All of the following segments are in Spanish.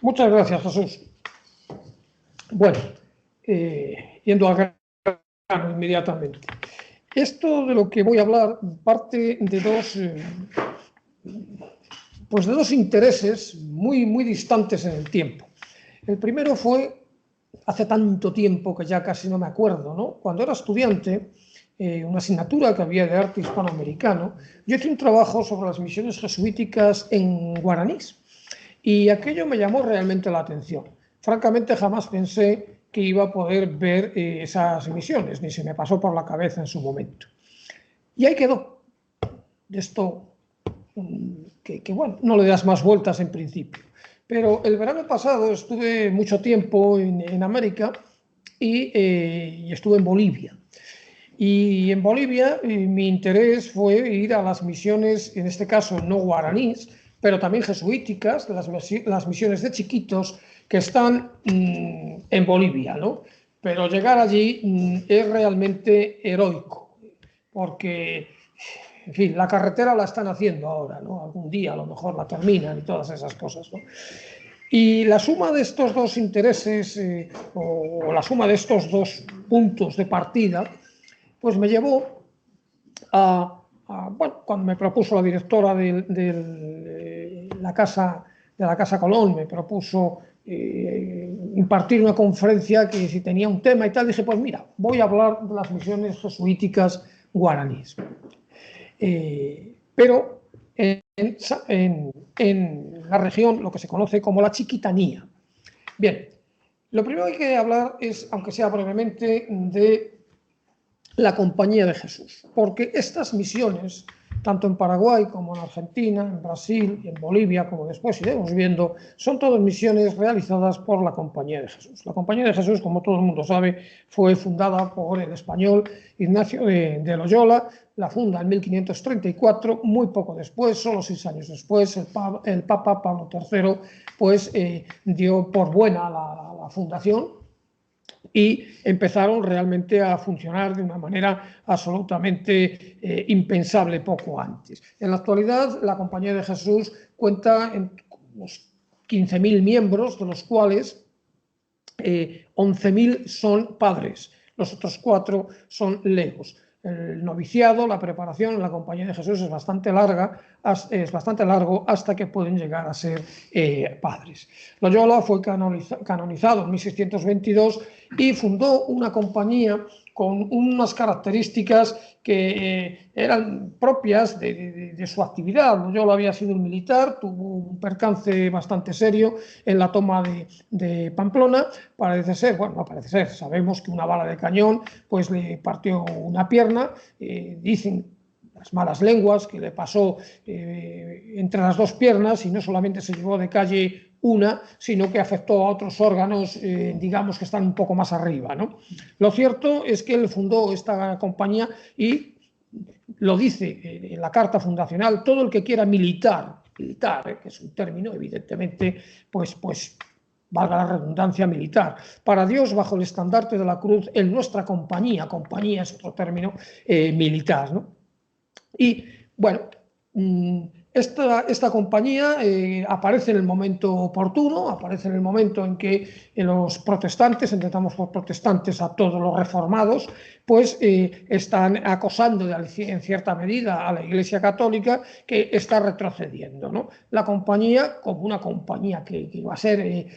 Muchas gracias, Jesús. Bueno, yendo al grano inmediatamente. Esto de lo que voy a hablar parte de dos intereses muy distantes en el tiempo. El primero fue hace tanto tiempo que ya casi no me acuerdo, ¿no? Cuando era estudiante, una asignatura que había de arte hispanoamericano, yo hice un trabajo sobre las misiones jesuíticas en guaraníes y aquello me llamó realmente la atención. Francamente, jamás pensé que iba a poder ver esas misiones, ni se me pasó por la cabeza en su momento. Y ahí quedó. De esto, bueno, no le das más vueltas en principio. Pero el verano pasado estuve mucho tiempo en América y estuve en Bolivia. Y en Bolivia mi interés fue ir a las misiones, en este caso no guaraníes, pero también jesuíticas, las misiones de chiquitos que están en Bolivia, ¿no? Pero llegar allí es realmente heroico, porque, en fin, la carretera la están haciendo ahora, ¿no? Algún día a lo mejor la terminan y todas esas cosas, ¿no? Y la suma de estos dos intereses, o la suma de estos dos puntos de partida, pues me llevó bueno, cuando me propuso la directora de la Casa Colón, me propuso impartir una conferencia que si tenía un tema y tal, dije, pues mira, voy a hablar de las misiones jesuíticas guaraníes. Pero en la región, lo que se conoce como la Chiquitanía. Bien, lo primero que hay que hablar es, aunque sea brevemente, de la Compañía de Jesús, porque estas misiones, tanto en Paraguay como en Argentina, en Brasil y en Bolivia, como después iremos viendo, son todas misiones realizadas por la Compañía de Jesús. La Compañía de Jesús, como todo el mundo sabe, fue fundada por el español Ignacio de Loyola, la funda en 1534, muy poco después, solo 6 años después, el Papa Pablo III pues, dio por buena la fundación, y empezaron realmente a funcionar de una manera absolutamente impensable poco antes. En la actualidad, la Compañía de Jesús cuenta en unos 15.000 miembros, de los cuales 11.000 son padres, los otros 4 son legos. El noviciado, la preparación en la Compañía de Jesús es bastante largo hasta que pueden llegar a ser padres. Loyola fue canonizado en 1622 y fundó una compañía con unas características que eran propias de su actividad. Loyola había sido un militar, tuvo un percance bastante serio en la toma de Pamplona. Parece ser, bueno, no parece ser, sabemos que una bala de cañón pues le partió una pierna, dicen las malas lenguas que le pasó entre las dos piernas y no solamente se llevó de calle una, sino que afectó a otros órganos, digamos, que están un poco más arriba, ¿no? Lo cierto es que él fundó esta compañía y lo dice en la carta fundacional: todo el que quiera militar, que es un término evidentemente, pues valga la redundancia, militar, para Dios bajo el estandarte de la cruz en nuestra compañía es otro término militar, ¿no? Y bueno, esta compañía aparece en el momento oportuno, aparece en el momento en que los protestantes, entendamos por protestantes a todos los reformados, pues están acosando en cierta medida a la Iglesia Católica, que está retrocediendo, ¿no? La compañía, como una compañía que va a ser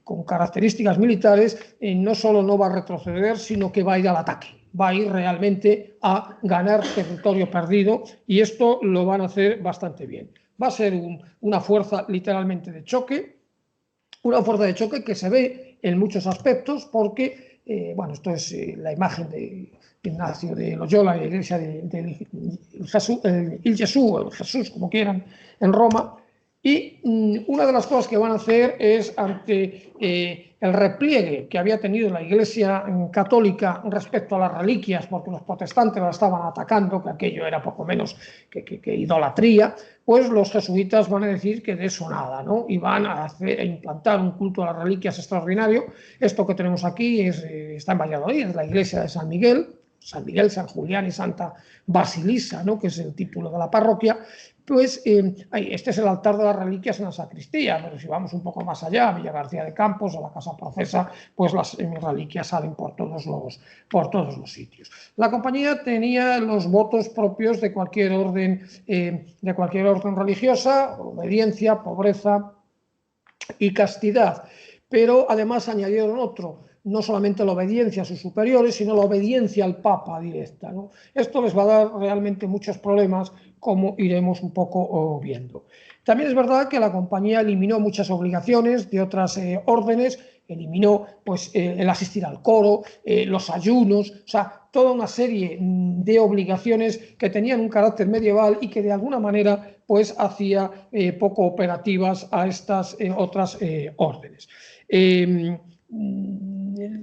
con características militares, no solo no va a retroceder, sino que va a ir al ataque. Va a ir realmente a ganar territorio perdido, y esto lo van a hacer bastante bien. Va a ser una fuerza literalmente de choque, una fuerza de choque que se ve en muchos aspectos porque, bueno, esto es la imagen de Ignacio de Loyola y la iglesia el Jesús, como quieran, en Roma. Y una de las cosas que van a hacer es, ante el repliegue que había tenido la Iglesia Católica respecto a las reliquias, porque los protestantes la estaban atacando, que aquello era poco menos que idolatría, pues los jesuitas van a decir que de eso nada, ¿no? Y van a implantar un culto a las reliquias extraordinario. Esto que tenemos aquí está en Valladolid, es la iglesia de San Miguel, San Miguel, San Julián y Santa Basilisa, ¿no?, que es el título de la parroquia, pues este es el altar de las reliquias en la sacristía, pero si vamos un poco más allá, a Villa García de Campos, a la Casa Procesa, pues las reliquias salen por todos los sitios. La compañía tenía los votos propios de cualquier orden religiosa: obediencia, pobreza y castidad, pero además añadieron otro: no solamente la obediencia a sus superiores, sino la obediencia al Papa directa, ¿no? Esto les va a dar realmente muchos problemas, como iremos un poco viendo. También es verdad que la compañía eliminó muchas obligaciones de otras órdenes, eliminó pues, el asistir al coro, los ayunos, o sea, toda una serie de obligaciones que tenían un carácter medieval y que de alguna manera pues, hacía poco operativas a estas otras órdenes.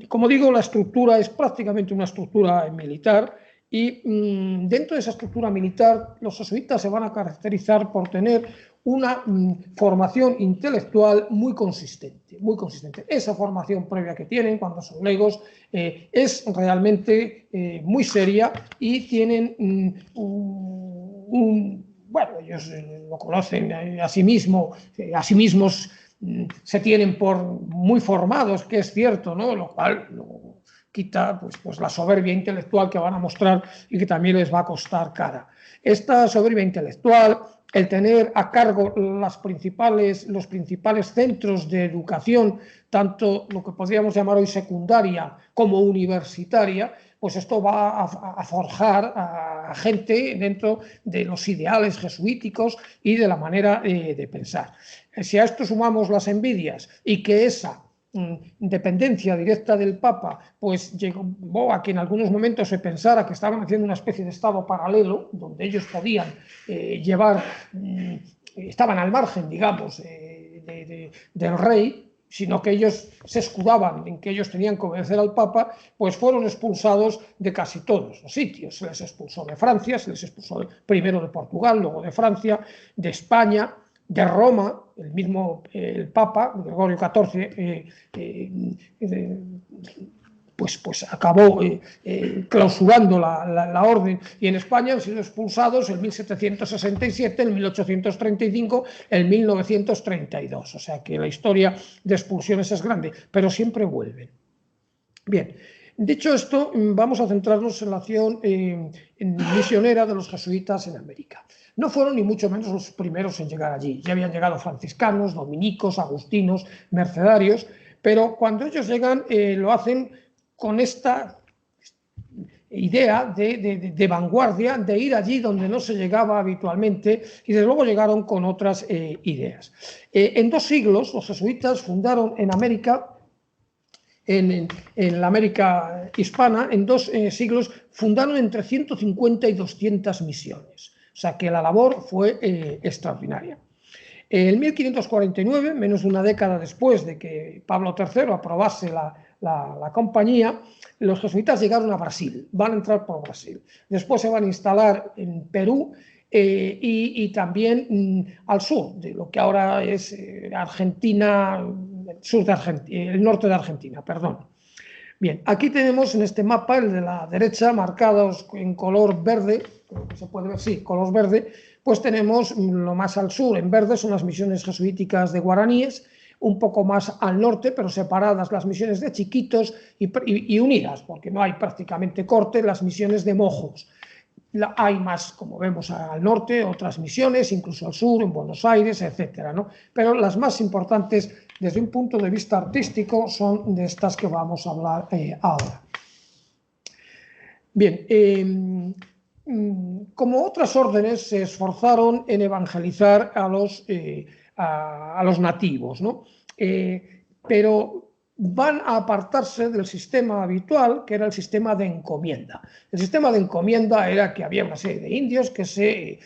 Como digo, la estructura es prácticamente una estructura militar, y dentro de esa estructura militar los jesuitas se van a caracterizar por tener una formación intelectual muy consistente, muy consistente. Esa formación previa que tienen cuando son legos es realmente muy seria, y tienen bueno, ellos lo conocen a sí mismos se tienen por muy formados, que es cierto, ¿no?, lo cual quita pues la soberbia intelectual que van a mostrar y que también les va a costar cara. Esta soberbia intelectual, el tener a cargo los principales centros de educación, tanto lo que podríamos llamar hoy secundaria como universitaria, pues esto va a forjar a gente dentro de los ideales jesuíticos y de la manera de pensar. Si a esto sumamos las envidias y que esa dependencia directa del Papa pues llegó a que en algunos momentos se pensara que estaban haciendo una especie de estado paralelo donde ellos podían estaban al margen, digamos, del rey, sino que ellos se escudaban en que ellos tenían que obedecer al Papa, pues fueron expulsados de casi todos los sitios. Se les expulsó de Francia, se les expulsó primero de Portugal, luego de Francia, de España, de Roma. El Papa, Gregorio XIV, pues acabó clausurando la orden, y en España han sido expulsados en 1767, en 1835, en 1932, o sea que la historia de expulsiones es grande, pero siempre vuelven. Bien, dicho esto, vamos a centrarnos en la acción misionera de los jesuitas en América. No fueron ni mucho menos los primeros en llegar allí, ya habían llegado franciscanos, dominicos, agustinos, mercedarios, pero cuando ellos llegan lo hacen con esta idea de vanguardia, de ir allí donde no se llegaba habitualmente, y desde luego llegaron con otras ideas. En 2 siglos los jesuitas fundaron en América, en la América hispana, en 2 siglos fundaron entre 150 y 200 misiones, o sea que la labor fue extraordinaria. En 1549, menos de una década después de que Pablo III aprobase la compañía, los jesuitas llegaron a Brasil, van a entrar por Brasil. Después se van a instalar en Perú y también al sur, de lo que ahora es Argentina, el norte de Argentina, perdón. Bien, aquí tenemos en este mapa, el de la derecha, marcados en color verde, creo que se puede ver, sí, color verde, pues tenemos lo más al sur, en verde, son las misiones jesuíticas de guaraníes, un poco más al norte, pero separadas las misiones de chiquitos y unidas, porque no hay prácticamente corte, las misiones de mojos. Hay más, como vemos, al norte, otras misiones, incluso al sur, en Buenos Aires, etcétera, ¿no? Pero las más importantes, desde un punto de vista artístico, son de estas que vamos a hablar ahora. Bien, como otras órdenes, se esforzaron en evangelizar a los nativos, ¿no? Pero van a apartarse del sistema habitual, que era el sistema de encomienda. El sistema de encomienda era que había una serie de indios que se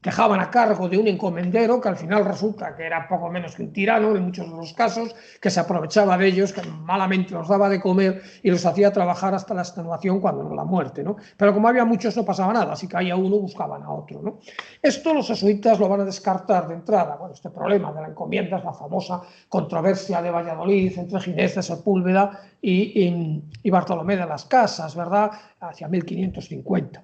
dejaban a cargo de un encomendero que al final resulta que era poco menos que un tirano en muchos de los casos, que se aprovechaba de ellos, que malamente los daba de comer y los hacía trabajar hasta la extenuación cuando no la muerte, ¿no? Pero como había muchos no pasaba nada, si caía uno buscaban a otro, ¿no? Esto los jesuitas lo van a descartar de entrada. Bueno, este problema de la encomienda es la famosa controversia de Valladolid entre Ginés de Sepúlveda y Bartolomé de las Casas, ¿verdad? Hacia 1550.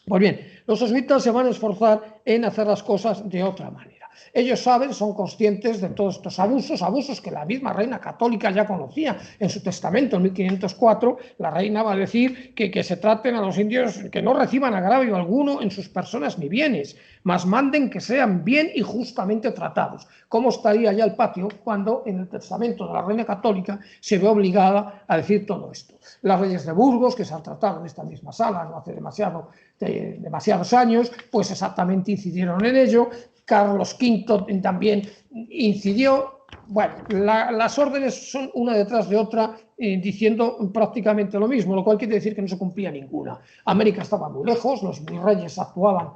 Pues bien, los jesuitas se van a esforzar en hacer las cosas de otra manera. Ellos saben, son conscientes de todos estos abusos que la misma reina católica ya conocía en su testamento en 1504. La reina va a decir que se traten a los indios, que no reciban agravio alguno en sus personas ni bienes, mas manden que sean bien y justamente tratados. ¿Cómo estaría ya el patio cuando en el testamento de la reina católica se ve obligada a decir todo esto? Las leyes de Burgos, que se han tratado en esta misma sala no hace demasiados años, pues exactamente incidieron en ello. Carlos V también incidió. Bueno, las órdenes son una detrás de otra diciendo prácticamente lo mismo, lo cual quiere decir que no se cumplía ninguna. América estaba muy lejos, los virreyes actuaban,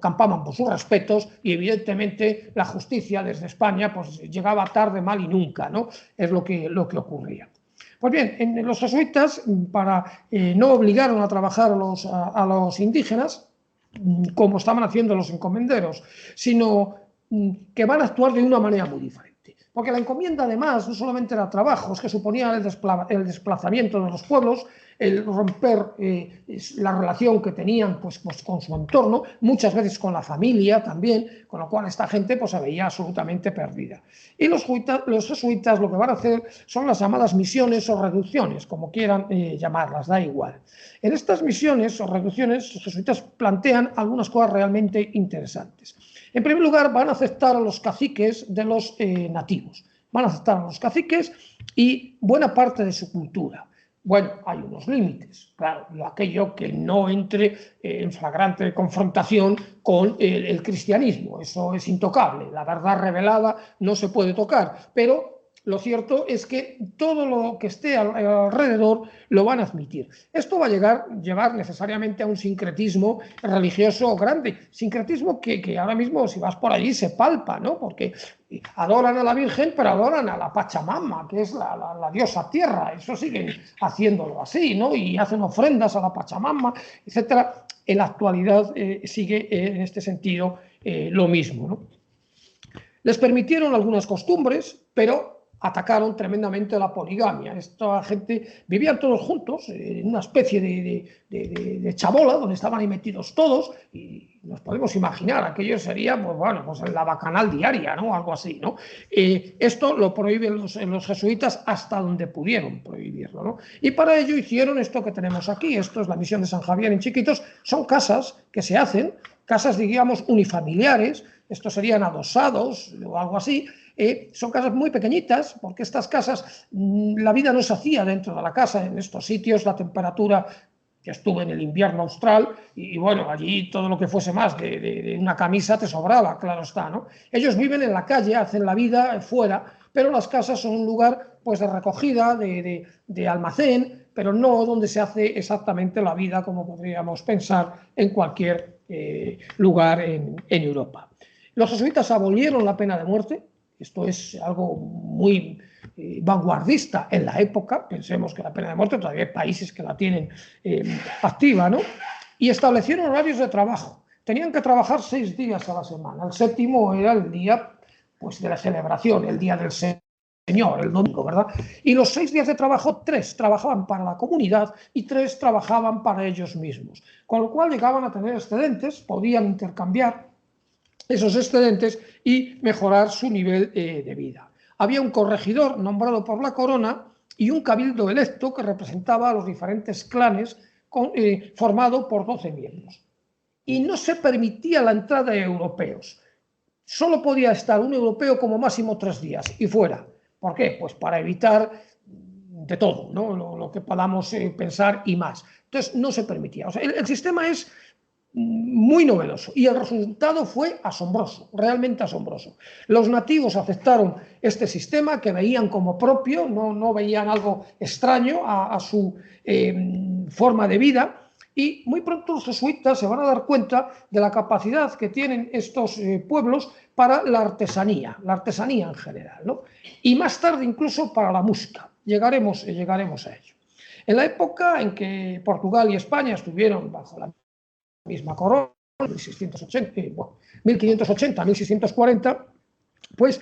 campaban por sus respetos y evidentemente la justicia desde España pues llegaba tarde, mal y nunca, ¿no? Es lo que ocurría. Pues bien, los jesuitas, no obligaron a trabajar a los indígenas, como estaban haciendo los encomenderos, sino que van a actuar de una manera muy diferente. Porque la encomienda, además, no solamente era trabajo, es que suponía el desplazamiento de los pueblos, el romper la relación que tenían pues, con su entorno, muchas veces con la familia también, con lo cual esta gente pues, se veía absolutamente perdida. Y los jesuitas lo que van a hacer son las llamadas misiones o reducciones, como quieran llamarlas, da igual. En estas misiones o reducciones, los jesuitas plantean algunas cosas realmente interesantes. En primer lugar, van a aceptar a los caciques de los nativos. Van a aceptar a los caciques y buena parte de su cultura. Bueno, hay unos límites, claro, aquello que no entre en flagrante confrontación con el cristianismo, eso es intocable, la verdad revelada no se puede tocar, pero lo cierto es que todo lo que esté alrededor lo van a admitir. Esto va a llevar necesariamente a un sincretismo religioso grande, sincretismo que ahora mismo si vas por allí se palpa, ¿no? Porque adoran a la Virgen, pero adoran a la Pachamama, que es la diosa tierra, eso siguen haciéndolo así, ¿no? Y hacen ofrendas a la Pachamama, etcétera. En la actualidad sigue en este sentido lo mismo, ¿no? Les permitieron algunas costumbres, pero atacaron tremendamente la poligamia. Esta gente vivían todos juntos en una especie de chabola donde estaban ahí metidos todos y nos podemos imaginar, aquello sería pues, bueno, pues la bacanal diaria, ¿no? Algo así, ¿no? Esto lo prohíben los jesuitas hasta donde pudieron prohibirlo, ¿no? Y para ello hicieron esto que tenemos aquí. Esto es la misión de San Javier en Chiquitos. Son casas que se hacen, casas digamos unifamiliares, estos serían adosados o algo así. Son casas muy pequeñitas, porque estas casas, la vida no se hacía dentro de la casa. En estos sitios la temperatura, que estuve en el invierno austral, y bueno, allí todo lo que fuese más de una camisa te sobraba, claro está, ¿no? Ellos viven en la calle, hacen la vida fuera, pero las casas son un lugar pues, de recogida, de almacén, pero no donde se hace exactamente la vida como podríamos pensar en cualquier lugar en Europa. Los jesuitas abolieron la pena de muerte. Esto es algo muy vanguardista en la época. Pensemos que la pena de muerte todavía hay países que la tienen activa, ¿no? Y establecieron horarios de trabajo. Tenían que trabajar 6 días a la semana. El séptimo era el día pues, de la celebración, el día del Señor, el domingo, ¿verdad? Y los 6 días de trabajo, 3 trabajaban para la comunidad y 3 trabajaban para ellos mismos. Con lo cual llegaban a tener excedentes, podían intercambiar esos excedentes y mejorar su nivel de vida. Había un corregidor nombrado por la corona y un cabildo electo que representaba a los diferentes clanes formado por 12 miembros. Y no se permitía la entrada de europeos. Solo podía estar un europeo como máximo 3 días y fuera. ¿Por qué? Pues para evitar de todo, ¿no? Lo que podamos pensar y más. Entonces no se permitía. O sea, el sistema es muy novedoso y el resultado fue asombroso, realmente asombroso. Los nativos aceptaron este sistema que veían como propio, no veían algo extraño a su forma de vida Y muy pronto los jesuitas se van a dar cuenta de la capacidad que tienen estos pueblos para la artesanía en general, ¿no? Y más tarde incluso para la música. Llegaremos a ello. En la época en que Portugal y España estuvieron bajo la misma corona, 1580, 1640, pues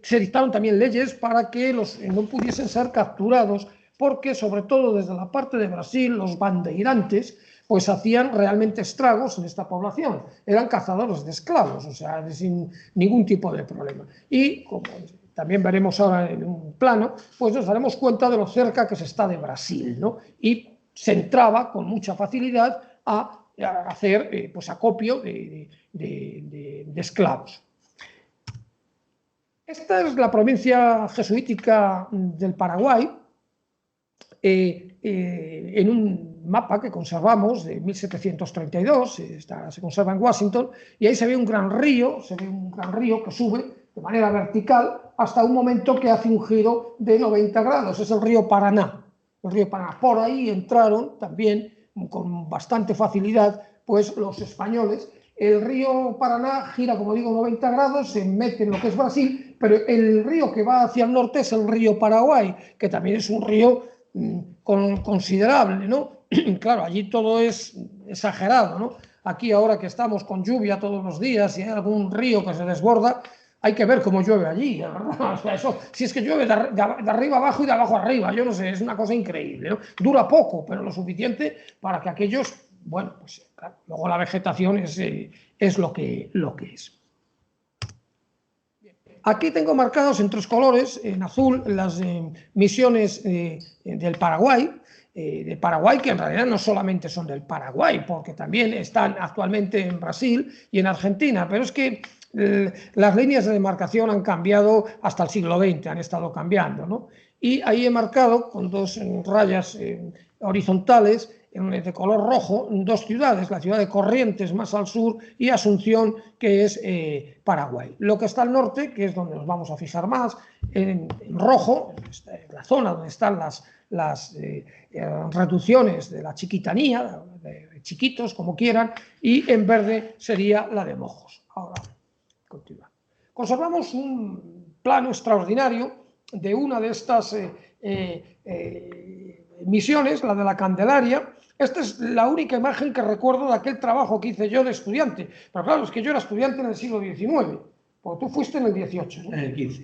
se dictaron también leyes para que no pudiesen ser capturados, porque sobre todo desde la parte de Brasil los bandeirantes pues hacían realmente estragos en esta población, eran cazadores de esclavos, o sea, sin ningún tipo de problema. Y como también veremos ahora en un plano, pues nos daremos cuenta de lo cerca que se está de Brasil, ¿no? Y se entraba con mucha facilidad a hacer pues acopio de esclavos. Esta es la provincia jesuítica del Paraguay, en un mapa que conservamos de 1732, se conserva en Washington, y ahí se ve un gran río que sube de manera vertical hasta un momento que hace un giro de 90 grados, es el río Paraná. Por ahí entraron también con bastante facilidad pues los españoles. El río Paraná gira, como digo, 90 grados, se mete en lo que es Brasil, pero el río que va hacia el norte es el río Paraguay, que también es un río considerable, ¿no? Claro, allí todo es exagerado, ¿no? Aquí ahora que estamos con lluvia todos los días y hay algún río que se desborda, hay que ver cómo llueve allí, ¿verdad? O sea, eso, si es que llueve de arriba abajo y de abajo arriba, yo no sé, es una cosa increíble, ¿no? Dura poco, pero lo suficiente para que aquellos, bueno, pues claro, luego la vegetación es lo que es. Aquí tengo marcados en 3 colores, en azul, las misiones del Paraguay, que en realidad no solamente son del Paraguay, porque también están actualmente en Brasil y en Argentina, pero es que las líneas de demarcación han cambiado hasta el siglo XX, han estado cambiando, ¿no? Y ahí he marcado con 2 rayas horizontales de color rojo 2 ciudades, la ciudad de Corrientes más al sur y Asunción, que es Paraguay. Lo que está al norte, que es donde nos vamos a fijar más, en rojo, la zona donde están las reducciones de la chiquitanía, de chiquitos, como quieran, y en verde sería la de Mojos. Ahora, continúa. Conservamos un plano extraordinario de una de estas misiones, la de la Candelaria. Esta es la única imagen que recuerdo de aquel trabajo que hice yo de estudiante. Pero claro, es que yo era estudiante en el siglo XIX, porque tú fuiste en el XVIII, ¿no? En el XV.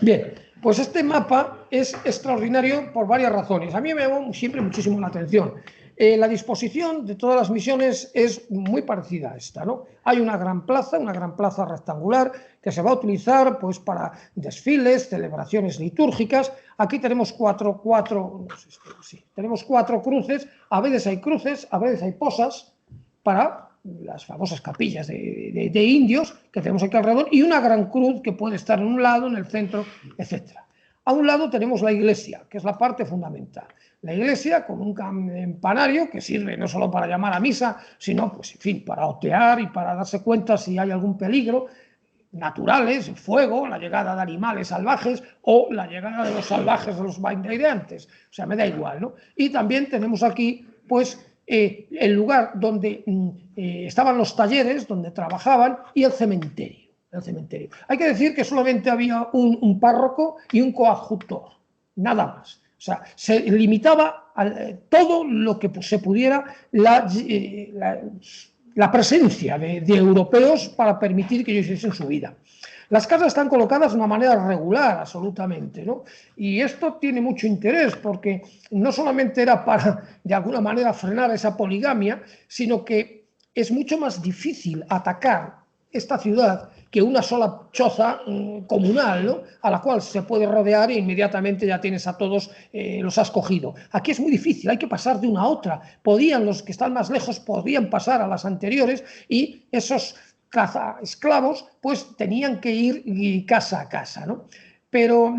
Bien, pues este mapa es extraordinario por varias razones. A mí me llamó siempre muchísimo la atención. La disposición de todas las misiones es muy parecida a esta, ¿no? Hay una gran plaza rectangular que se va a utilizar pues, para desfiles, celebraciones litúrgicas. Aquí tenemos tenemos 4 cruces, a veces hay cruces, a veces hay posas para las famosas capillas de indios que tenemos aquí alrededor y una gran cruz que puede estar en un lado, en el centro, etc. A un lado tenemos la iglesia, que es la parte fundamental. La iglesia con un campanario que sirve no solo para llamar a misa, sino, pues, en fin, para otear y para darse cuenta si hay algún peligro, naturales, fuego, la llegada de animales salvajes o la llegada de los salvajes de los bandeirantes. O sea, me da igual, ¿no? Y también tenemos aquí, pues, el lugar donde estaban los talleres, donde trabajaban, y el cementerio. Hay que decir que solamente había un párroco y un coadjutor, nada más. O sea, se limitaba a todo lo que se pudiera la presencia de europeos para permitir que ellos hiciesen su vida. Las casas están colocadas de una manera regular, absolutamente, ¿no? Y esto tiene mucho interés porque no solamente era para, de alguna manera, frenar esa poligamia, sino que es mucho más difícil atacar esta ciudad que una sola choza comunal, ¿no? A la cual se puede rodear e inmediatamente ya tienes a todos, los has cogido. Aquí es muy difícil, hay que pasar de una a otra. Los que están más lejos podían pasar a las anteriores y esos esclavos pues tenían que ir casa a casa, ¿no? Pero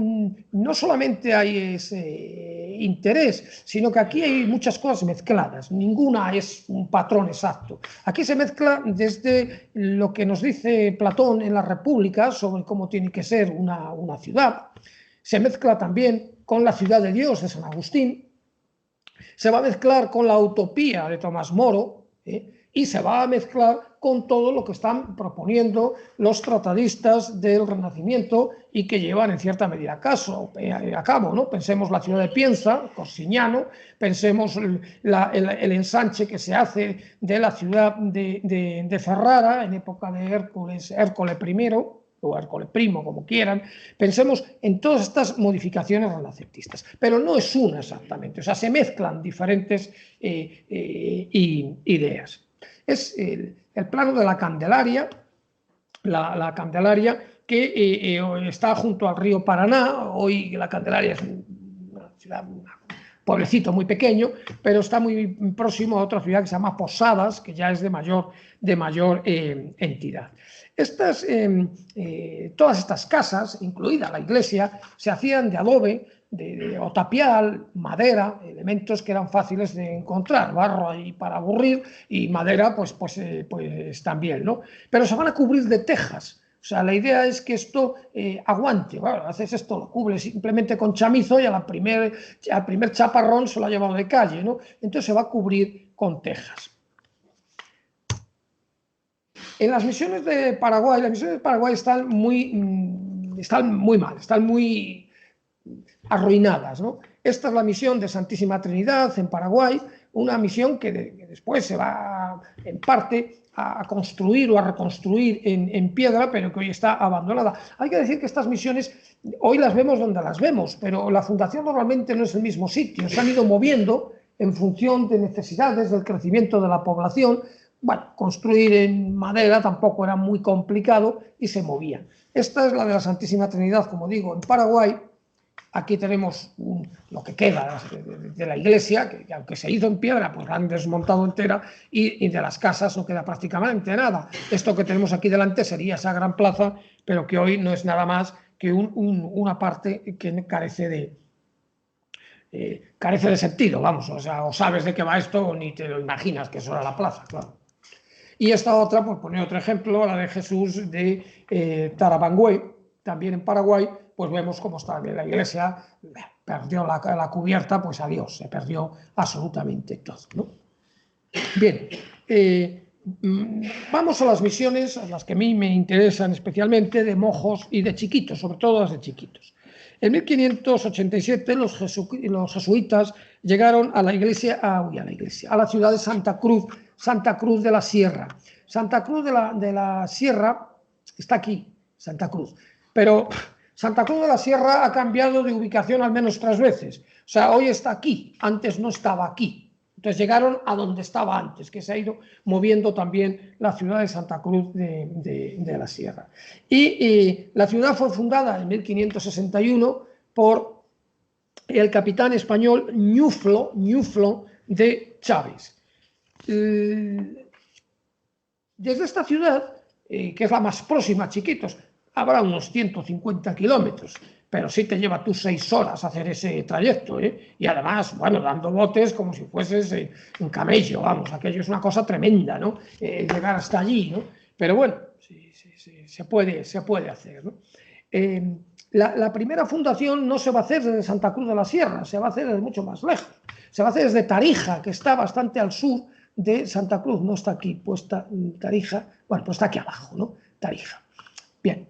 no solamente hay ese interés, sino que aquí hay muchas cosas mezcladas, ninguna es un patrón exacto. Aquí se mezcla desde lo que nos dice Platón en la República sobre cómo tiene que ser una ciudad, se mezcla también con la ciudad de Dios de San Agustín, Se va a mezclar con la utopía de Tomás Moro, y se va a mezclar con todo lo que están proponiendo los tratadistas del Renacimiento y que llevan en cierta medida a cabo, ¿no? Pensemos la ciudad de Pienza, Corsignano, pensemos el ensanche que se hace de la ciudad de Ferrara en época de Hércules I, o Hércules Primo, como quieran. Pensemos en todas estas modificaciones renacentistas, pero no es una exactamente, o sea, se mezclan diferentes ideas. Es el plano de la Candelaria, la Candelaria que está junto al río Paraná. Hoy la Candelaria es una ciudad, un pueblecito muy pequeño, pero está muy próximo a otra ciudad que se llama Posadas, que ya es de mayor entidad. Todas estas casas, incluida la iglesia, se hacían de adobe, o tapial, madera, elementos que eran fáciles de encontrar, barro ahí para aburrir y madera pues también, ¿no? Pero se van a cubrir de tejas. O sea, la idea es que esto aguante. Bueno, haces esto, lo cubres simplemente con chamizo y al primer chaparrón se lo ha llevado de calle, ¿no? Entonces se va a cubrir con tejas. En las misiones de Paraguay, están muy mal, están muy arruinadas, ¿no? Esta es la misión de Santísima Trinidad en Paraguay, una misión que después se va en parte a construir o a reconstruir en piedra, pero que hoy está abandonada. Hay que decir que estas misiones hoy las vemos donde las vemos, pero la fundación normalmente no es el mismo sitio, se han ido moviendo en función de necesidades del crecimiento de la población. Bueno, construir en madera tampoco era muy complicado y se movían. Esta es la de la Santísima Trinidad, como digo, en Paraguay. Aquí tenemos lo que queda de la iglesia, que aunque se hizo en piedra, pues la han desmontado entera, y de las casas no queda prácticamente nada. Esto que tenemos aquí delante sería esa gran plaza, pero que hoy no es nada más que una parte que carece de sentido, vamos. O sea, o sabes de qué va esto o ni te lo imaginas que eso era la plaza, claro. Y esta otra, pues pone otro ejemplo, la de Jesús de Tarabangué, también en Paraguay. Pues vemos cómo está la iglesia, perdió la cubierta, pues adiós, se perdió absolutamente todo, ¿no? Bien, vamos a las misiones, a las que a mí me interesan especialmente, de mojos y de chiquitos, sobre todo las de chiquitos. En 1587 los jesuitas llegaron a la ciudad de Santa Cruz de la Sierra. Santa Cruz de la Sierra está aquí, Santa Cruz, pero Santa Cruz de la Sierra ha cambiado de ubicación al menos 3 veces. O sea, hoy está aquí, antes no estaba aquí. Entonces llegaron a donde estaba antes, que se ha ido moviendo también la ciudad de Santa Cruz de la Sierra. Y la ciudad fue fundada en 1561 por el capitán español Ñuflo de Chávez. Desde esta ciudad, que es la más próxima, chiquitos, habrá unos 150 kilómetros, pero sí te lleva tus 6 horas hacer ese trayecto, ¿eh? Y además, bueno, dando botes como si fueses un camello, vamos, aquello es una cosa tremenda, ¿no? Llegar hasta allí, ¿no? Pero bueno, sí, se puede hacer, ¿no? La primera fundación no se va a hacer desde Santa Cruz de la Sierra, se va a hacer desde mucho más lejos. Se va a hacer desde Tarija, que está bastante al sur de Santa Cruz, no está aquí puesta Tarija, bueno, pues está aquí abajo, ¿no? Tarija. Bien.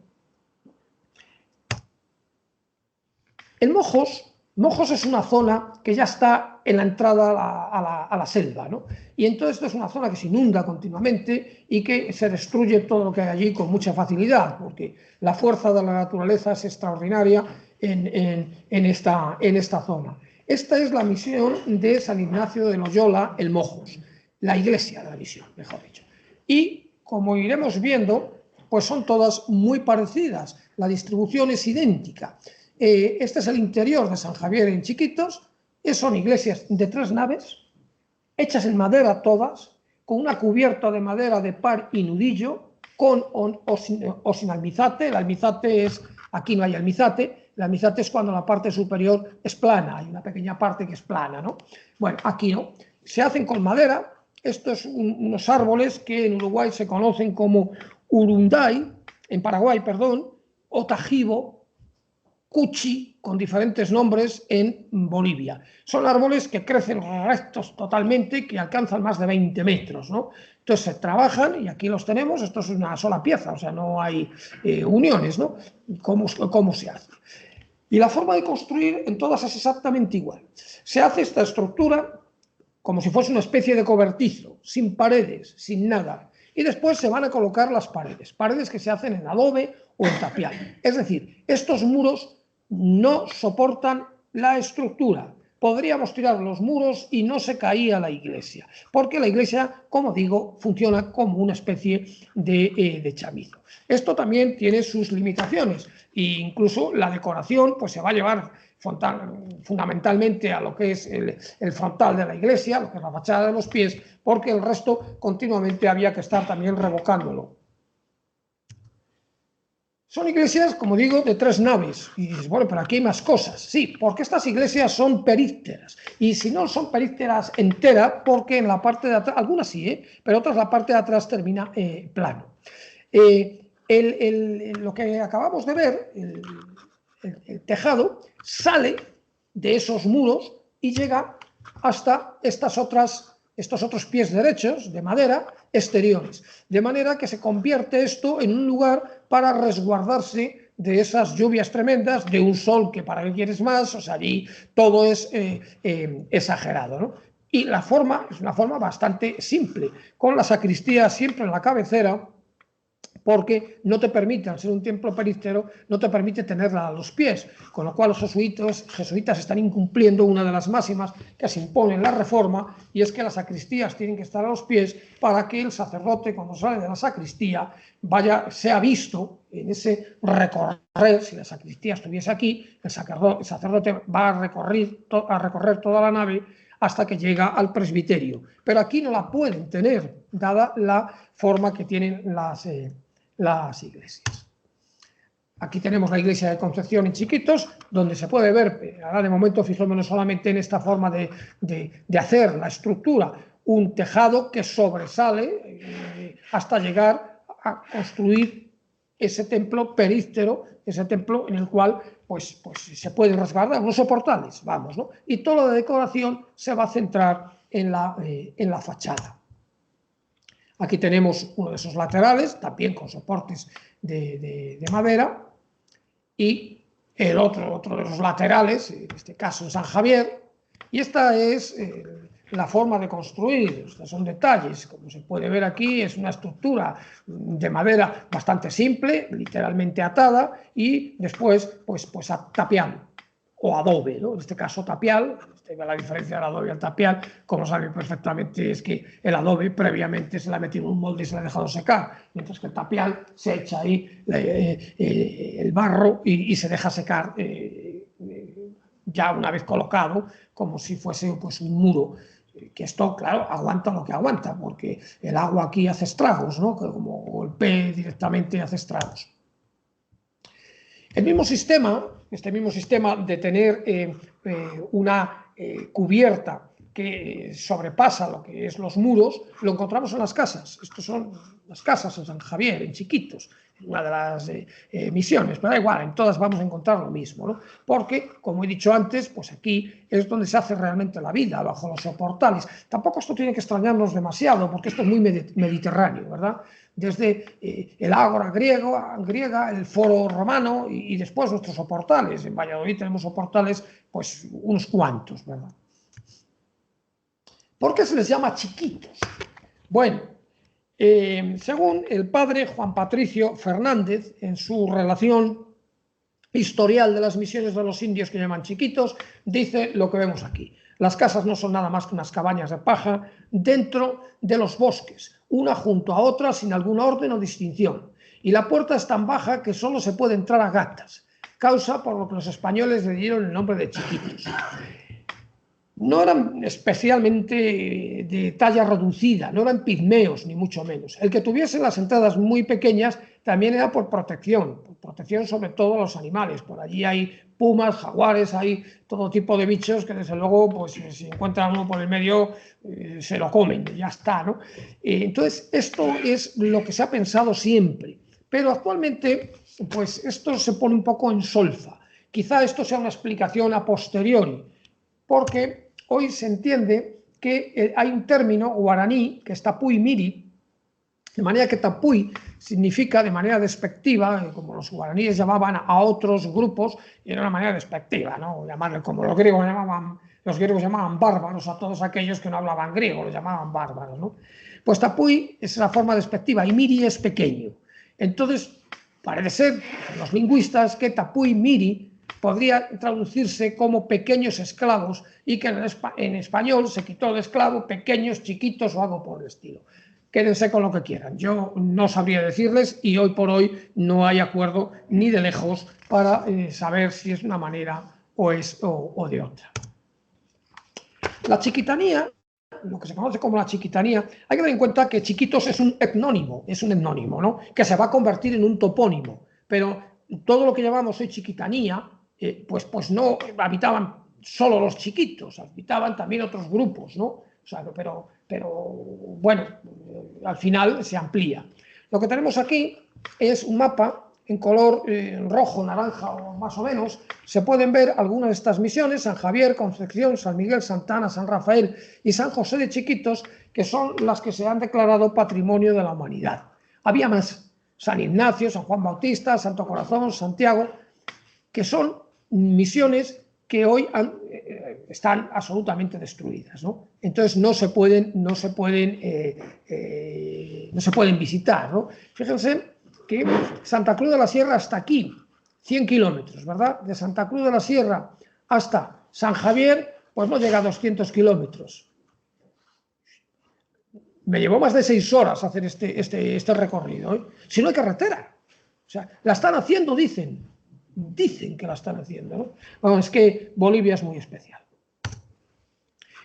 El Mojos es una zona que ya está en la entrada a la selva, ¿no? Y entonces esto es una zona que se inunda continuamente y que se destruye todo lo que hay allí con mucha facilidad, porque la fuerza de la naturaleza es extraordinaria en esta zona. Esta es la misión de San Ignacio de Loyola, el Mojos, la iglesia de la misión, mejor dicho. Y como iremos viendo, pues son todas muy parecidas, la distribución es idéntica. Este es el interior de San Javier en Chiquitos. Son iglesias de 3 naves, hechas en madera todas, con una cubierta de madera de par y nudillo, con o sin almizate. El almizate es, aquí no hay almizate, el almizate es cuando la parte superior es plana, hay una pequeña parte que es plana, ¿no? Bueno, aquí no. Se hacen con madera. Estos son unos árboles que en Uruguay se conocen como urunday, en Paraguay, perdón, o tajibo, cuchi con diferentes nombres en Bolivia. Son árboles que crecen rectos totalmente, que alcanzan más de 20 metros, ¿no? Entonces se trabajan, y aquí los tenemos, esto es una sola pieza, o sea, no hay uniones, ¿no? ¿Cómo se hace? Y la forma de construir en todas es exactamente igual. Se hace esta estructura como si fuese una especie de cobertizo, sin paredes, sin nada. Y después se van a colocar las paredes que se hacen en adobe o en tapial. Es decir, estos muros no soportan la estructura. Podríamos tirar los muros y no se caía la iglesia, porque la iglesia, como digo, funciona como una especie de chamizo. Esto también tiene sus limitaciones, e incluso la decoración pues se va a llevar fundamentalmente a lo que es el frontal de la iglesia, lo que es la fachada de los pies, porque el resto continuamente había que estar también revocándolo. Son iglesias, como digo, de 3 naves. Y dices, bueno, pero aquí hay más cosas. Sí, porque estas iglesias son perípteras. Y si no son perípteras entera, porque en la parte de atrás, algunas sí, pero otras la parte de atrás termina plano. Lo que acabamos de ver, el tejado, sale de esos muros y llega hasta estos otros pies derechos de madera exteriores, de manera que se convierte esto en un lugar para resguardarse de esas lluvias tremendas, de un sol que para qué quieres más, o sea, allí todo es exagerado, ¿no? Y la forma es una forma bastante simple, con la sacristía siempre en la cabecera, porque no te permite, al ser un templo períptero, no te permite tenerla a los pies, con lo cual los jesuitas están incumpliendo una de las máximas que se impone en la Reforma, y es que las sacristías tienen que estar a los pies para que el sacerdote, cuando sale de la sacristía, sea visto en ese recorrer. Si la sacristía estuviese aquí, el sacerdote va a recorrer toda la nave hasta que llega al presbiterio, pero aquí no la pueden tener, dada la forma que tienen las iglesias. Aquí tenemos la iglesia de Concepción en Chiquitos, donde se puede ver, ahora de momento fijémonos solamente en esta forma de hacer la estructura, un tejado que sobresale hasta llegar a construir ese templo períptero, ese templo en el cual pues se pueden resguardar unos soportales, vamos, ¿no? Y toda la decoración se va a centrar en la fachada. Aquí tenemos uno de esos laterales, también con soportes de madera, y el otro de los laterales, en este caso en San Javier, y esta es la forma de construir. Estos son detalles, como se puede ver aquí, es una estructura de madera bastante simple, literalmente atada, y después pues a tapial o adobe, ¿no? En este caso tapial. La diferencia del adobe al tapial, como saben perfectamente, es que el adobe previamente se le ha metido en un molde y se le ha dejado secar, mientras que el tapial se echa ahí el barro y se deja secar ya una vez colocado, como si fuese pues un muro. Que esto, claro, aguanta lo que aguanta, porque el agua aquí hace estragos, ¿no? Que como golpee directamente hace estragos. Este mismo sistema de tener una cubierta que sobrepasa lo que es los muros, lo encontramos en las casas. Estos son las casas en San Javier, en Chiquitos, en una de las misiones, pero da igual, en todas vamos a encontrar lo mismo, ¿no? Porque, como he dicho antes, pues aquí es donde se hace realmente la vida, bajo los soportales. Tampoco esto tiene que extrañarnos demasiado, porque esto es muy mediterráneo, ¿verdad? Desde el ágora griega, el foro romano y después nuestros soportales. En Valladolid tenemos soportales, pues unos cuantos, ¿verdad? ¿Por qué se les llama chiquitos? Bueno, según el padre Juan Patricio Fernández, en su relación historial de las misiones de los indios que llaman chiquitos, dice lo que vemos aquí. Las casas no son nada más que unas cabañas de paja dentro de los bosques, una junto a otra sin algún orden o distinción, y la puerta es tan baja que solo se puede entrar a gatas, causa por lo que los españoles le dieron el nombre de chiquitos. No eran especialmente de talla reducida, no eran pigmeos, ni mucho menos. El que tuviese las entradas muy pequeñas también era por protección sobre todo a los animales. Por allí hay pumas, jaguares, hay todo tipo de bichos que desde luego, pues si encuentran uno por el medio, se lo comen, ya está, ¿no? Entonces, esto es lo que se ha pensado siempre. Pero actualmente, pues esto se pone un poco en solfa. quizá esto sea una explicación a posteriori, porque hoy se entiende que hay un término guaraní que es tapuy miri, de manera que tapuy significa de manera despectiva, como los guaraníes llamaban a otros grupos, y era una manera despectiva, ¿no? Llamarle como los griegos llamaban bárbaros a todos aquellos que no hablaban griego, los llamaban bárbaros, ¿no? Pues tapuy es la forma despectiva y miri es pequeño. Entonces, parece ser, los lingüistas, que tapuy miri podría traducirse como pequeños esclavos y que en español se quitó de esclavo pequeños, chiquitos o algo por el estilo. Quédense con lo que quieran. Yo no sabría decirles y hoy por hoy no hay acuerdo ni de lejos para saber si es una manera o de otra. La chiquitanía, lo que se conoce como la chiquitanía, hay que tener en cuenta que Chiquitos es un etnónimo, ¿no? Que se va a convertir en un topónimo, pero todo lo que llamamos hoy chiquitanía, pues no habitaban solo los chiquitos, habitaban también otros grupos, ¿no? O sea, pero bueno, al final se amplía. Lo que tenemos aquí es un mapa en color rojo, naranja o más o menos. Se pueden ver algunas de estas misiones: San Javier, Concepción, San Miguel, Santa Ana, San Rafael y San José de Chiquitos, que son las que se han declarado Patrimonio de la Humanidad. Había más: San Ignacio, San Juan Bautista, Santo Corazón, Santiago, que son misiones que hoy están absolutamente destruidas, ¿no? Entonces no se pueden visitar, ¿no? Fíjense que Santa Cruz de la Sierra hasta aquí, 100 kilómetros, ¿verdad? De Santa Cruz de la Sierra hasta San Javier, pues no llega a 200 kilómetros. Me llevó más de 6 horas hacer este recorrido, ¿eh? Si no hay carretera. O sea, la están haciendo, dicen que la están haciendo, ¿no? Bueno, es que Bolivia es muy especial.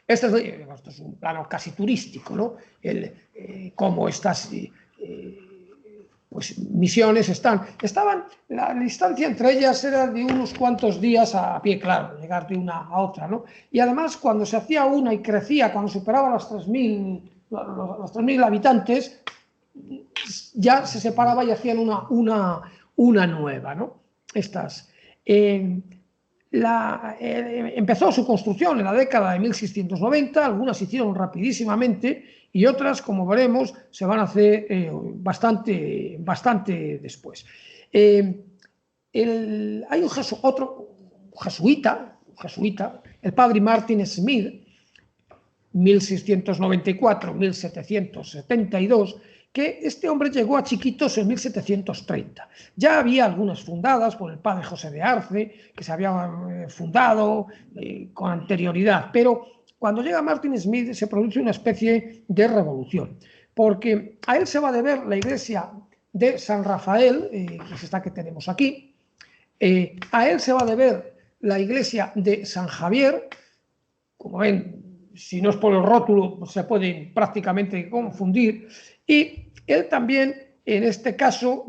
Esto es un plano casi turístico, ¿no? Cómo estas pues, misiones estaban, la distancia entre ellas era de unos cuantos días a pie, claro, llegar de una a otra, ¿no? Y además, cuando se hacía una y crecía, cuando superaba los 3.000 habitantes, ya se separaba y hacían una nueva, ¿no? Empezó su construcción en la década de 1690, algunas se hicieron rapidísimamente y otras, como veremos, se van a hacer bastante después. Hay otro jesuita, el padre Martin Smith, 1694-1772, que este hombre llegó a Chiquitos en 1730. Ya había algunas fundadas por el padre José de Arce, que se habían fundado con anterioridad, pero cuando llega Martin Smith se produce una especie de revolución, porque a él se va a deber la iglesia de San Rafael, que es esta que tenemos aquí, a él se va a deber la iglesia de San Javier. Como ven, si no es por el rótulo, se pueden prácticamente confundir. Y él también, en este caso,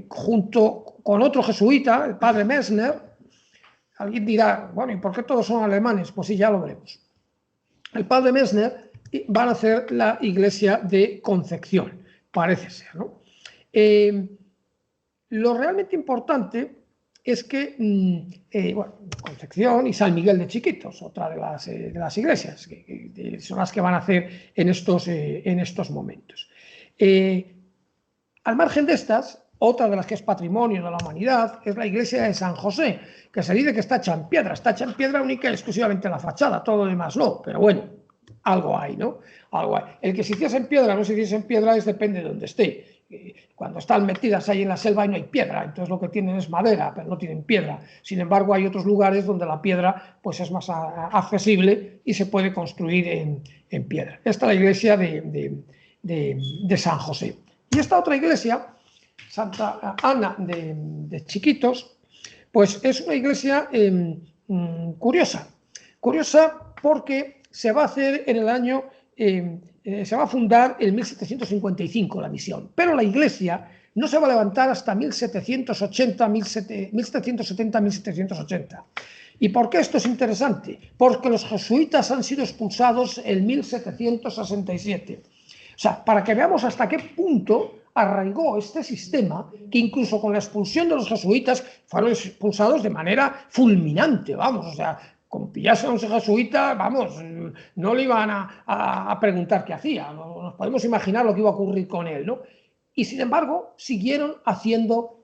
junto con otro jesuita, el padre Messner, alguien dirá, bueno, ¿y por qué todos son alemanes? Pues sí, ya lo veremos. El padre Messner van a hacer la iglesia de Concepción, parece ser, ¿no? Lo realmente importante es que, bueno, Concepción y San Miguel de Chiquitos, otra de las iglesias, que son las que van a hacer en estos momentos. Al margen de estas, otra de las que es Patrimonio de la Humanidad es la iglesia de San José, que se dice que está hecha en piedra única y exclusivamente la fachada, todo lo demás no, pero bueno, algo hay, ¿no? Algo hay. El que se hiciese en piedra o no se hiciese en piedra depende de donde esté. Cuando están metidas ahí en la selva y no hay piedra, entonces lo que tienen es madera, pero no tienen piedra. Sin embargo, hay otros lugares donde la piedra pues, es más accesible y se puede construir en piedra. Esta es la iglesia de San José. Y esta otra iglesia, Santa Ana de Chiquitos, pues es una iglesia curiosa porque se va a hacer en el año... se va a fundar en 1755 la misión, pero la iglesia no se va a levantar hasta 1770-1780. ¿Y por qué esto es interesante? Porque los jesuitas han sido expulsados en 1767. O sea, para que veamos hasta qué punto arraigó este sistema que incluso con la expulsión de los jesuitas fueron expulsados de manera fulminante, vamos, o sea, como pillasen a un jesuita, vamos, no le iban a preguntar qué hacía, nos podemos imaginar lo que iba a ocurrir con él, ¿no? Y sin embargo, siguieron haciendo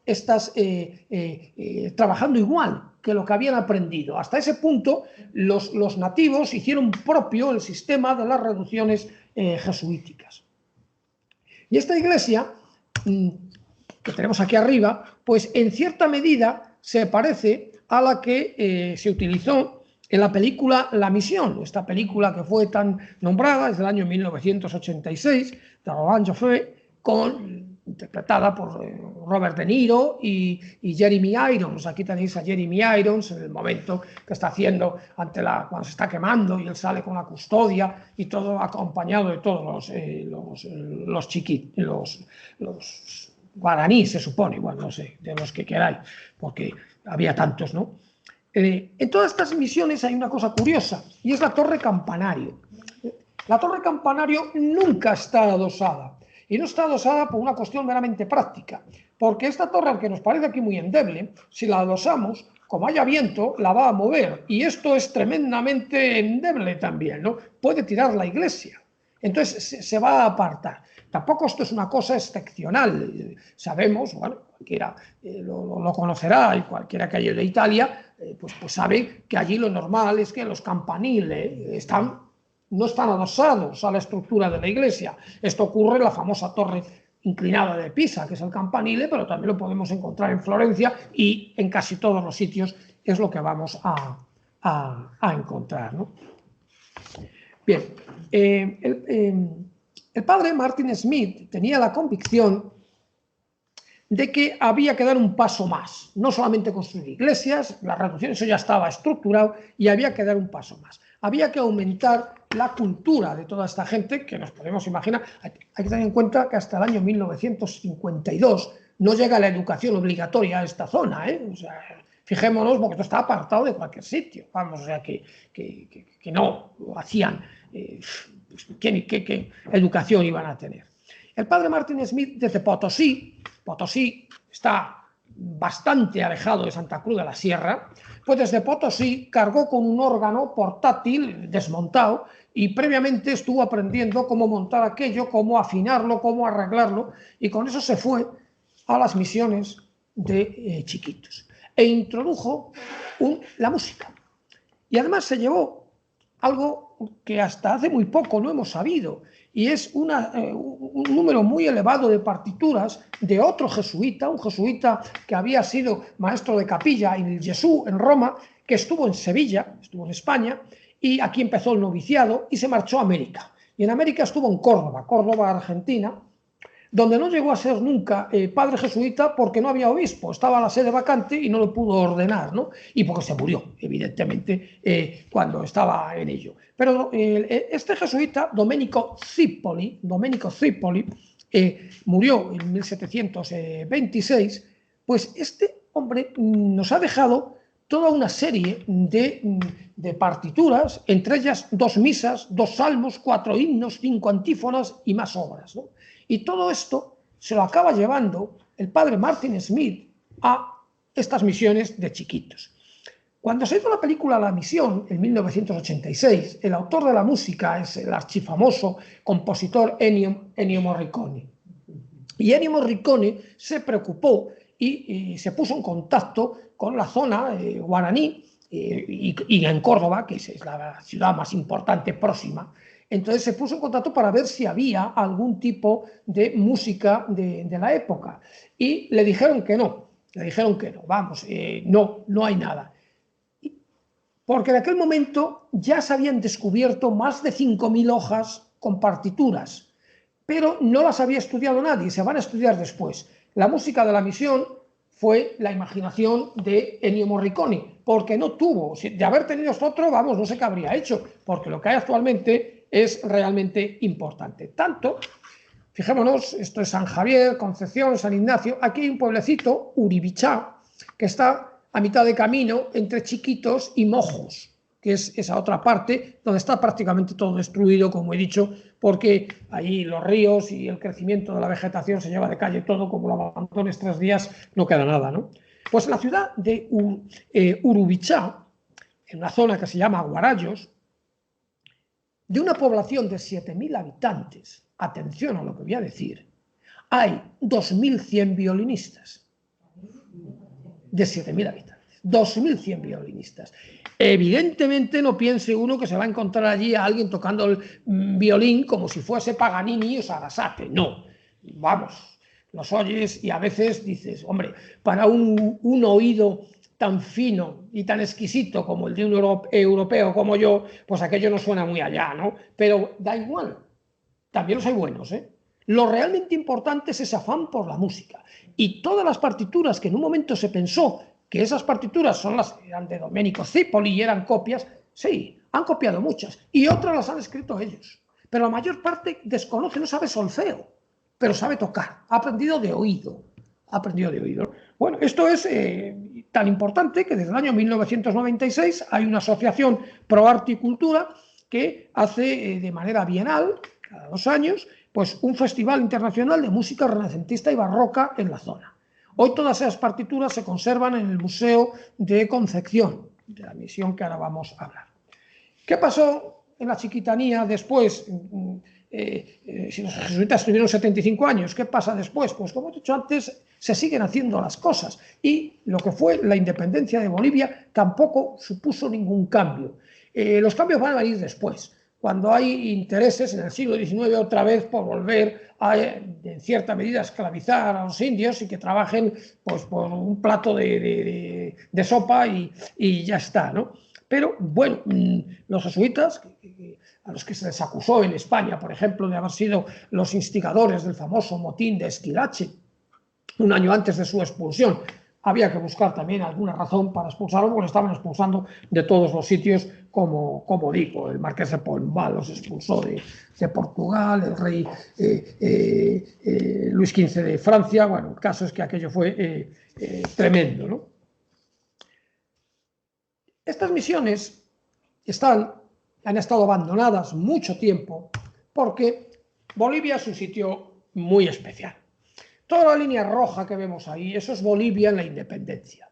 trabajando igual que lo que habían aprendido. Hasta ese punto, los nativos hicieron propio el sistema de las reducciones jesuíticas. Y esta iglesia, que tenemos aquí arriba, pues en cierta medida se parece a la que se utilizó en la película La Misión, esta película que fue tan nombrada, es del año 1986, de Roland Joffé, interpretada por Robert De Niro y Jeremy Irons. Aquí tenéis a Jeremy Irons en el momento que está haciendo cuando se está quemando y él sale con la custodia y todo acompañado de todos los guaraníes, se supone, bueno, no sé, de los que queráis, porque había tantos, ¿no? En todas estas misiones hay una cosa curiosa y es la torre campanario. La torre campanario nunca está adosada. Y no está adosada por una cuestión meramente práctica, porque esta torre, aunque nos parece aquí muy endeble, si la adosamos, como haya viento, la va a mover, y esto es tremendamente endeble también, ¿no? Puede tirar la iglesia, entonces se va a apartar. Tampoco esto es una cosa excepcional, sabemos, bueno, cualquiera lo conocerá, y cualquiera que haya ido de Italia, pues sabe que allí lo normal es que los campaniles no están adosados a la estructura de la iglesia. Esto ocurre en la famosa torre inclinada de Pisa, que es el campanile, pero también lo podemos encontrar en Florencia y en casi todos los sitios es lo que vamos a encontrar, ¿no? Bien, el padre Martin Smith tenía la convicción de que había que dar un paso más, no solamente construir iglesias, la reducción, eso ya estaba estructurado, y había que dar un paso más. Había que aumentar la cultura de toda esta gente, que nos podemos imaginar. Hay que tener en cuenta que hasta el año 1952 no llega la educación obligatoria a esta zona, ¿eh? O sea, fijémonos, porque esto está apartado de cualquier sitio, vamos, o sea, que no lo hacían, ¿qué educación iban a tener? El padre Martin Smith desde Potosí está bastante alejado de Santa Cruz de la Sierra, pues desde Potosí cargó con un órgano portátil desmontado y previamente estuvo aprendiendo cómo montar aquello, cómo afinarlo, cómo arreglarlo, y con eso se fue a las misiones de Chiquitos e introdujo la música. Y además se llevó algo que hasta hace muy poco no hemos sabido, y es un número muy elevado de partituras de otro jesuita, un jesuita que había sido maestro de capilla en el Jesús, en Roma, que estuvo en Sevilla, estuvo en España, y aquí empezó el noviciado y se marchó a América. Y en América estuvo en Córdoba, Argentina, donde no llegó a ser nunca padre jesuita porque no había obispo, estaba la sede vacante y no lo pudo ordenar, ¿no? Y porque se murió, evidentemente, cuando estaba en ello. Pero este jesuita, Domenico Zipoli, murió en 1726, pues este hombre nos ha dejado toda una serie de partituras, entre ellas 2 misas, 2 salmos, 4 himnos, 5 antífonas y más obras, ¿no? Y todo esto se lo acaba llevando el padre Martin Smith a estas misiones de Chiquitos. Cuando se hizo la película La Misión, en 1986, el autor de la música es el archifamoso compositor Ennio Morricone. Y Ennio Morricone se preocupó y se puso en contacto con la zona guaraní y en Córdoba, que es la ciudad más importante próxima. Entonces se puso en contacto para ver si había algún tipo de música de la época. Y le dijeron que no, vamos, no hay nada. Porque en aquel momento ya se habían descubierto más de 5.000 hojas con partituras, pero no las había estudiado nadie, se van a estudiar después. La música de La Misión fue la imaginación de Ennio Morricone, porque no tuvo, de haber tenido esto otro, vamos, no sé qué habría hecho, porque lo que hay actualmente es realmente importante. Tanto, fijémonos, esto es San Javier, Concepción, San Ignacio, aquí hay un pueblecito, Uribichá, que está a mitad de camino entre Chiquitos y Mojos. que es esa otra parte donde está prácticamente todo destruido, como he dicho, porque ahí los ríos y el crecimiento de la vegetación se lleva de calle todo, como lo abandones 3 días, no queda nada, ¿no? Pues en la ciudad de Urubichá, en una zona que se llama Guarayos, de una población de 7.000 habitantes, atención a lo que voy a decir, hay 2.100 violinistas de 7.000 habitantes. 2.100 violinistas. Evidentemente no piense uno que se va a encontrar allí a alguien tocando el violín como si fuese Paganini o Sarasate. No, vamos, los oyes y a veces dices, hombre, para un oído tan fino y tan exquisito como el de un europeo como yo, pues aquello no suena muy allá, ¿no? Pero da igual, también los hay buenos, ¿eh? Lo realmente importante es ese afán por la música. Y todas las partituras que en un momento se pensó que esas partituras son las que eran de Domenico Zipoli y eran copias, sí, han copiado muchas. Y otras las han escrito ellos. Pero la mayor parte desconoce, no sabe solfeo, pero sabe tocar. Ha aprendido de oído. Ha aprendido de oído. Bueno, esto es tan importante que desde el año 1996 hay una asociación Pro Arte y Cultura que hace de manera bienal, cada 2 años, pues un festival internacional de música renacentista y barroca en la zona. Hoy todas esas partituras se conservan en el Museo de Concepción, de la misión que ahora vamos a hablar. ¿Qué pasó en la Chiquitanía después? Si los jesuitas tuvieron 75 años, ¿qué pasa después? Pues como he dicho antes, se siguen haciendo las cosas y lo que fue la independencia de Bolivia tampoco supuso ningún cambio. Los cambios van a venir después, cuando hay intereses en el siglo XIX otra vez por volver a, en cierta medida, esclavizar a los indios y que trabajen pues, por un plato de sopa y ya está, ¿no? Pero, bueno, los jesuitas, a los que se les acusó en España, por ejemplo, de haber sido los instigadores del famoso motín de Esquilache, un año antes de su expulsión, había que buscar también alguna razón para expulsarlos, porque estaban expulsando de todos los sitios, como digo, el marqués de Pombal los expulsó de Portugal, el rey Luis XV de Francia. Bueno, el caso es que aquello fue tremendo, ¿no? Estas misiones han estado abandonadas mucho tiempo porque Bolivia es un sitio muy especial. Toda la línea roja que vemos ahí, eso es Bolivia en la independencia.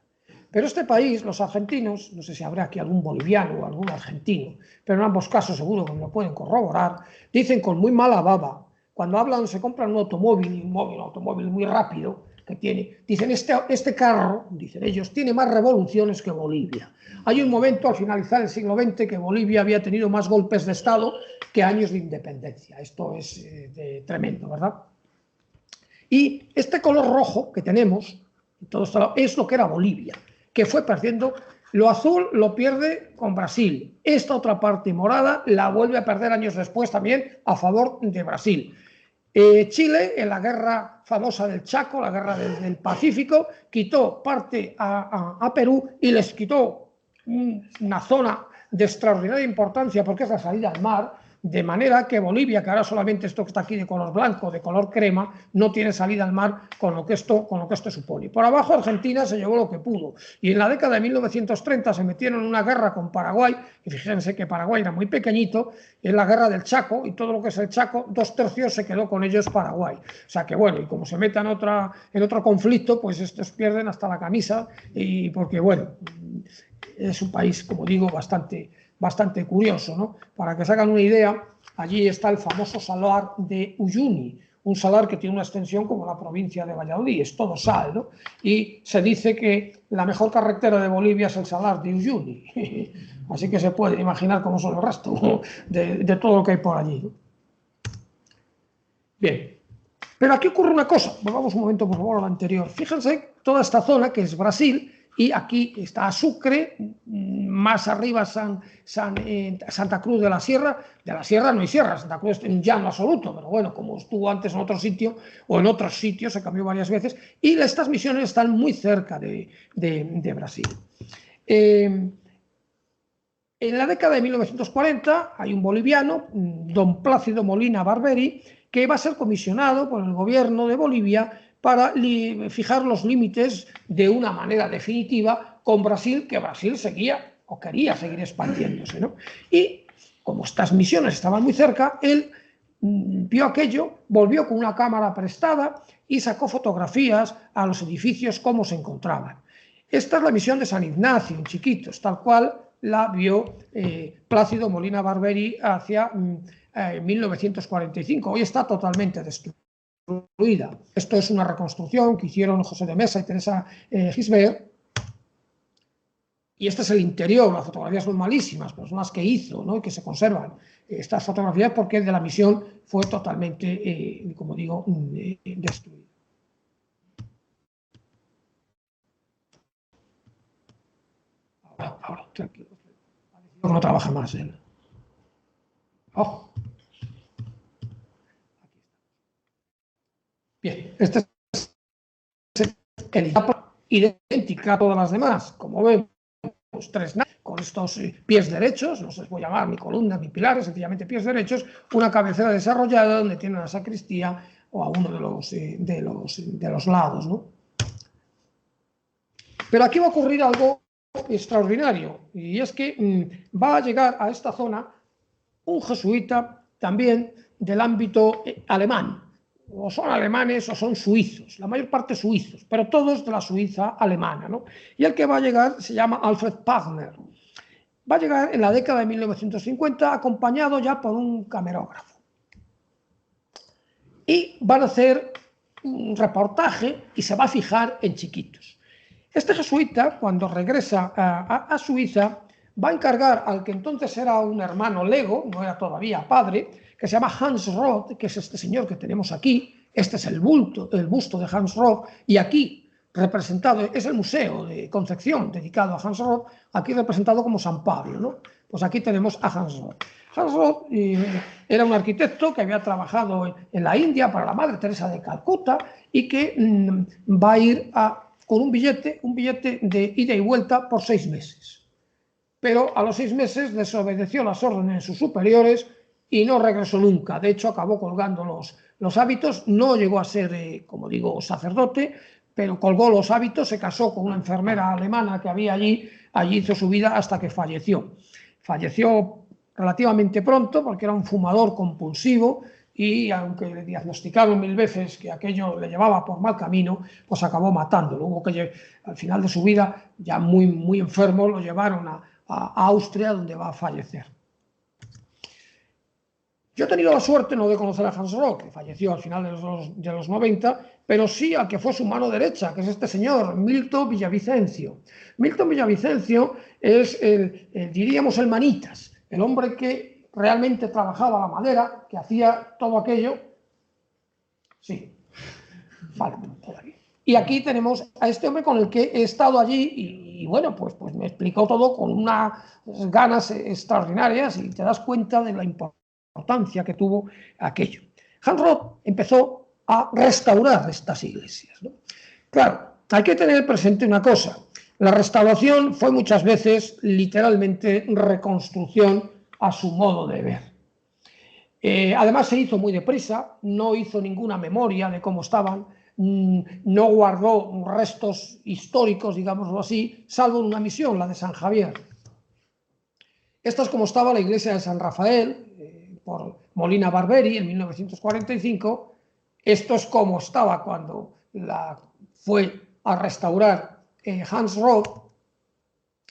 Pero este país, los argentinos, no sé si habrá aquí algún boliviano o algún argentino, pero en ambos casos seguro que me lo pueden corroborar, dicen con muy mala baba, cuando hablan, se compran un automóvil muy rápido que tiene, dicen este carro, dicen ellos, tiene más revoluciones que Bolivia. Hay un momento al finalizar el siglo XX que Bolivia había tenido más golpes de Estado que años de independencia. Esto es tremendo, ¿verdad? Y este color rojo que tenemos, todo esto, es lo que era Bolivia, que fue perdiendo. Lo azul lo pierde con Brasil. Esta otra parte morada la vuelve a perder años después también a favor de Brasil. Chile, en la guerra famosa del Chaco, la guerra del Pacífico, quitó parte a Perú y les quitó una zona de extraordinaria importancia porque es la salida al mar, de manera que Bolivia, que ahora solamente esto que está aquí de color blanco, de color crema, no tiene salida al mar con lo que esto supone. Por abajo Argentina se llevó lo que pudo y en la década de 1930 se metieron en una guerra con Paraguay, y fíjense que Paraguay era muy pequeñito, en la guerra del Chaco, y todo lo que es el Chaco, 2/3 se quedó con ellos Paraguay. O sea que bueno, y como se metan en otro conflicto, pues estos pierden hasta la camisa, y porque bueno, es un país, como digo, bastante curioso, ¿no? Para que se hagan una idea, allí está el famoso salar de Uyuni, un salar que tiene una extensión como la provincia de Valladolid, es todo sal, ¿no? Y se dice que la mejor carretera de Bolivia es el salar de Uyuni, así que se puede imaginar cómo son el resto de todo lo que hay por allí, ¿no? Bien, pero aquí ocurre una cosa, volvamos un momento por favor a lo anterior, fíjense toda esta zona que es Brasil. Y aquí está Sucre, más arriba Santa Cruz de la Sierra. De la Sierra no hay sierra, Santa Cruz es un llano absoluto, pero bueno, como estuvo antes en otro sitio, o en otros sitios, se cambió varias veces, y estas misiones están muy cerca de Brasil. En la década de 1940 hay un boliviano, don Plácido Molina Barberi, que va a ser comisionado por el gobierno de Bolivia para fijar los límites de una manera definitiva con Brasil, que Brasil seguía o quería seguir expandiéndose, ¿no? Y como estas misiones estaban muy cerca, él vio aquello, volvió con una cámara prestada y sacó fotografías a los edificios cómo se encontraban. Esta es la misión de San Ignacio, en Chiquitos, tal cual la vio Plácido Molina Barberí hacia 1945. Hoy está totalmente destruida. Esto es una reconstrucción que hicieron José de Mesa y Teresa Gisbert. Y este es el interior, las fotografías son malísimas, pero son las que hizo, ¿no? Y que se conservan estas fotografías porque de la misión fue totalmente, como digo, destruida. Ahora, tranquilo. No trabaja más él. Oh. Bien, este es el idéntica a todas las demás, como vemos. Tres con estos pies derechos, no se les puede llamar ni columnas ni pilares, sencillamente pies derechos, una cabecera desarrollada donde tiene una sacristía o a uno de los lados, ¿no? Pero aquí va a ocurrir algo extraordinario, y es que va a llegar a esta zona un jesuita también del ámbito alemán, o son alemanes o son suizos, la mayor parte suizos, pero todos de la Suiza alemana, ¿no? Y el que va a llegar se llama Alfred Pagner. Va a llegar en la década de 1950 acompañado ya por un camerógrafo. Y van a hacer un reportaje y se va a fijar en Chiquitos. Este jesuita, cuando regresa a Suiza, va a encargar al que entonces era un hermano lego, no era todavía padre, que se llama Hans Roth, que es este señor que tenemos aquí. Este es el busto de Hans Roth, y aquí representado, es el Museo de Concepción dedicado a Hans Roth, aquí representado como San Pablo, ¿no? Pues aquí tenemos a Hans Roth. Hans Roth era un arquitecto que había trabajado en la India para la Madre Teresa de Calcuta y que va a ir con un billete de ida y vuelta por 6 meses. Pero a los 6 meses desobedeció las órdenes de sus superiores y no regresó nunca. De hecho, acabó colgando los hábitos, no llegó a ser, como digo, sacerdote, pero colgó los hábitos, se casó con una enfermera alemana que había allí hizo su vida hasta que falleció. Falleció relativamente pronto porque era un fumador compulsivo y aunque le diagnosticaron 1000 veces que aquello le llevaba por mal camino, pues acabó matándolo. Hubo que, al final de su vida, ya muy, muy enfermo, lo llevaron a Austria, donde va a fallecer. Yo he tenido la suerte no de conocer a Hans Roth, que falleció al final de los 90, pero sí al que fue su mano derecha, que es este señor, Milton Villavicencio. Milton Villavicencio es, diríamos, el manitas, el hombre que realmente trabajaba la madera, que hacía todo aquello. Sí, falta todavía. Y aquí tenemos a este hombre con el que he estado allí y bueno, pues me explicó todo con unas ganas extraordinarias y te das cuenta de la importancia que tuvo aquello. Hans Roth empezó a restaurar estas iglesias, ¿no? Claro, hay que tener presente una cosa. La restauración fue muchas veces literalmente reconstrucción a su modo de ver. Además se hizo muy deprisa, no hizo ninguna memoria de cómo estaban, no guardó restos históricos, digámoslo así, salvo en una misión, la de San Javier. Esta es como estaba la iglesia de San Rafael, por Molina Barberí, en 1945. Esto es como estaba cuando fue a restaurar Hans Roth.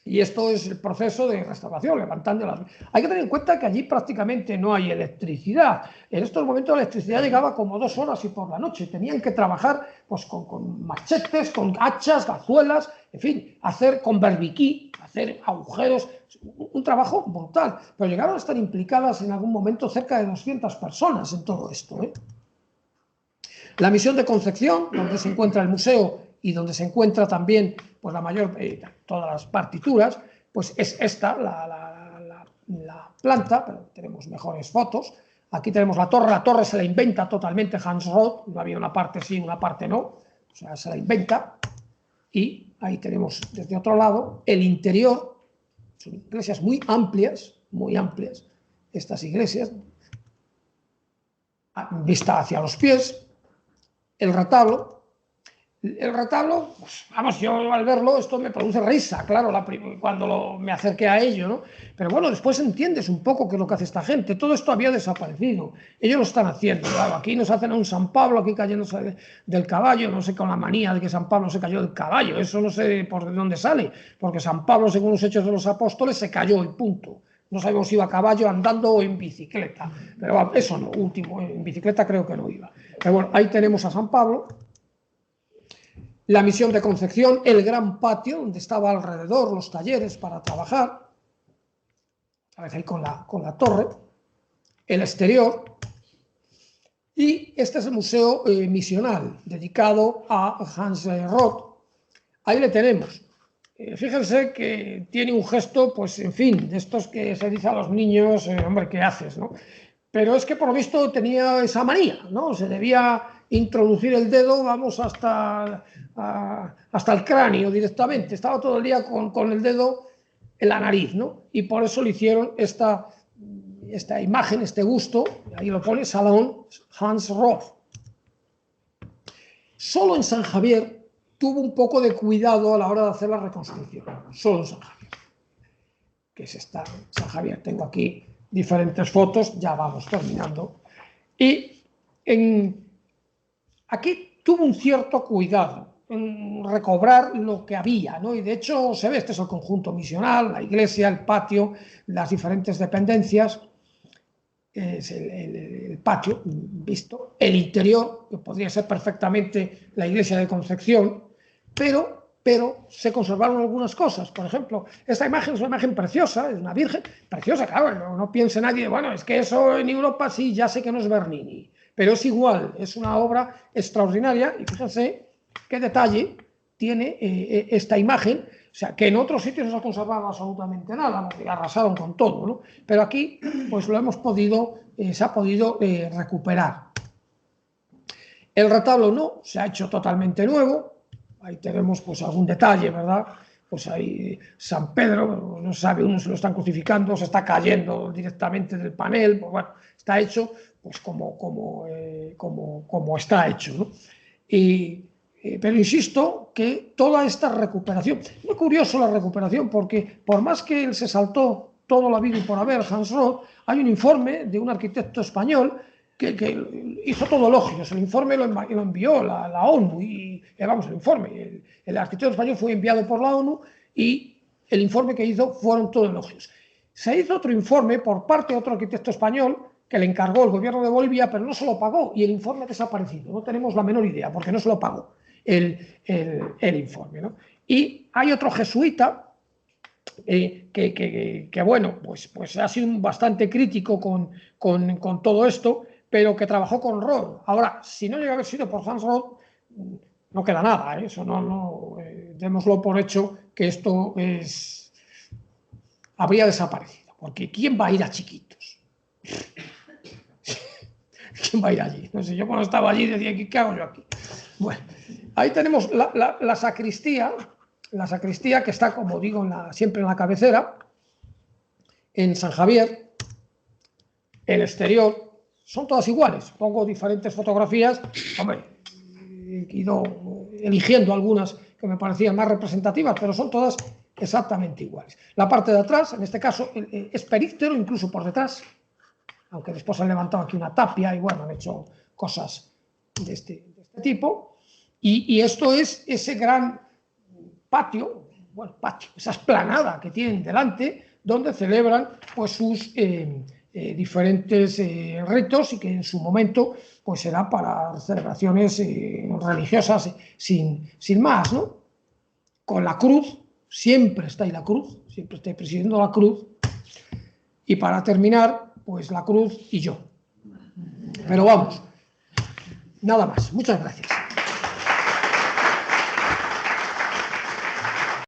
Y esto es el proceso de restauración, levantando las... Hay que tener en cuenta que allí prácticamente no hay electricidad. En estos momentos la electricidad llegaba como 2 horas y por la noche. Tenían que trabajar pues, con machetes, con hachas, gazuelas, en fin, hacer con berbiquí, hacer agujeros, un trabajo brutal. Pero llegaron a estar implicadas en algún momento cerca de 200 personas en todo esto, ¿eh? La misión de Concepción, donde se encuentra el museo y donde se encuentra también pues, la mayor, todas las partituras, pues es esta, la planta, pero tenemos mejores fotos. Aquí tenemos la torre se la inventa totalmente Hans Roth, no había una parte sí, una parte no, o sea, se la inventa. Y ahí tenemos desde otro lado el interior, son iglesias muy amplias, estas iglesias, vista hacia los pies, el retablo, El retablo, pues, vamos, yo al verlo esto me produce risa, claro, cuando me acerqué a ello, ¿no? Pero bueno, después entiendes un poco qué es lo que hace esta gente. Todo esto había desaparecido. Ellos lo están haciendo, claro. Aquí nos hacen a un San Pablo, aquí cayéndose del caballo, no sé, con la manía de que San Pablo se cayó del caballo. Eso no sé por dónde sale, porque San Pablo, según los Hechos de los Apóstoles, se cayó y punto. No sabemos si iba a caballo, andando o en bicicleta. Pero bueno, eso no, último, en bicicleta creo que no iba. Pero bueno, ahí tenemos a San Pablo. La misión de Concepción, el gran patio donde estaba alrededor los talleres para trabajar, a veces ahí con la torre, el exterior, y este es el museo misional dedicado a Hans Roth. Ahí le tenemos. Fíjense que tiene un gesto, pues en fin, de estos que se dice a los niños, hombre, ¿qué haces, no? Pero es que por lo visto tenía esa manía, ¿no? Se debía introducir el dedo, vamos, hasta el cráneo directamente. Estaba todo el día con el dedo en la nariz, ¿no? Y por eso le hicieron esta imagen, este busto, ahí lo pone, Salón Hans Roth. Solo en San Javier tuvo un poco de cuidado a la hora de hacer la reconstrucción. Solo en San Javier. Que es esta San Javier. Tengo aquí diferentes fotos, ya vamos terminando. Y aquí tuvo un cierto cuidado en recobrar lo que había, ¿no? Y de hecho se ve, este es el conjunto misional, la iglesia, el patio, las diferentes dependencias, es el patio visto, el interior, que podría ser perfectamente la iglesia de Concepción, pero se conservaron algunas cosas. Por ejemplo, esta imagen es una imagen preciosa, es una virgen preciosa, claro, no piense nadie, bueno, es que eso en Europa sí, ya sé que no es Bernini, pero es igual, es una obra extraordinaria, y fíjense qué detalle tiene esta imagen, o sea, que en otros sitios no se ha conservado absolutamente nada, arrasaron con todo, ¿no? Pero aquí, pues lo hemos podido, se ha podido recuperar. El retablo no, se ha hecho totalmente nuevo. Ahí tenemos pues algún detalle, ¿verdad? Pues ahí San Pedro, no se sabe, uno se lo están crucificando, se está cayendo directamente del panel, pues bueno, está hecho pues como está hecho, ¿no? Pero insisto que toda esta recuperación, es muy curioso la recuperación, porque por más que él se saltó todo la vida y por haber, Hans Roth, hay un informe de un arquitecto español que hizo todo elogios. El informe lo envió la ONU y vamos, el informe, el arquitecto español fue enviado por la ONU y el informe que hizo fueron todos elogios. Se hizo otro informe por parte de otro arquitecto español que le encargó el gobierno de Bolivia, pero no se lo pagó y el informe ha desaparecido. No tenemos la menor idea porque no se lo pagó el informe, ¿no? Y hay otro jesuita que bueno, pues ha sido bastante crítico con todo esto, pero que trabajó con Roth. Ahora, si no llega a haber sido por Hans Roth, no queda nada, ¿eh? Eso no démoslo por hecho que esto habría desaparecido, porque ¿quién va a ir a Chiquitos? ¿Quién va a ir allí? No sé, yo cuando estaba allí decía, ¿qué hago yo aquí? Bueno, ahí tenemos la sacristía que está, como digo, siempre en la cabecera, en San Javier, el exterior, son todas iguales. Pongo diferentes fotografías, hombre, he ido eligiendo algunas que me parecían más representativas, pero son todas exactamente iguales. La parte de atrás, en este caso, es períptero, incluso por detrás, aunque después han levantado aquí una tapia y bueno, han hecho cosas de este tipo. Y esto es ese gran patio, esa esplanada que tienen delante, donde celebran pues sus diferentes ritos y que en su momento pues será para celebraciones religiosas sin más, ¿no? Con la cruz, siempre está ahí la cruz, siempre está presidiendo la cruz, y para terminar, pues la cruz y yo. Pero vamos, nada más. Muchas gracias.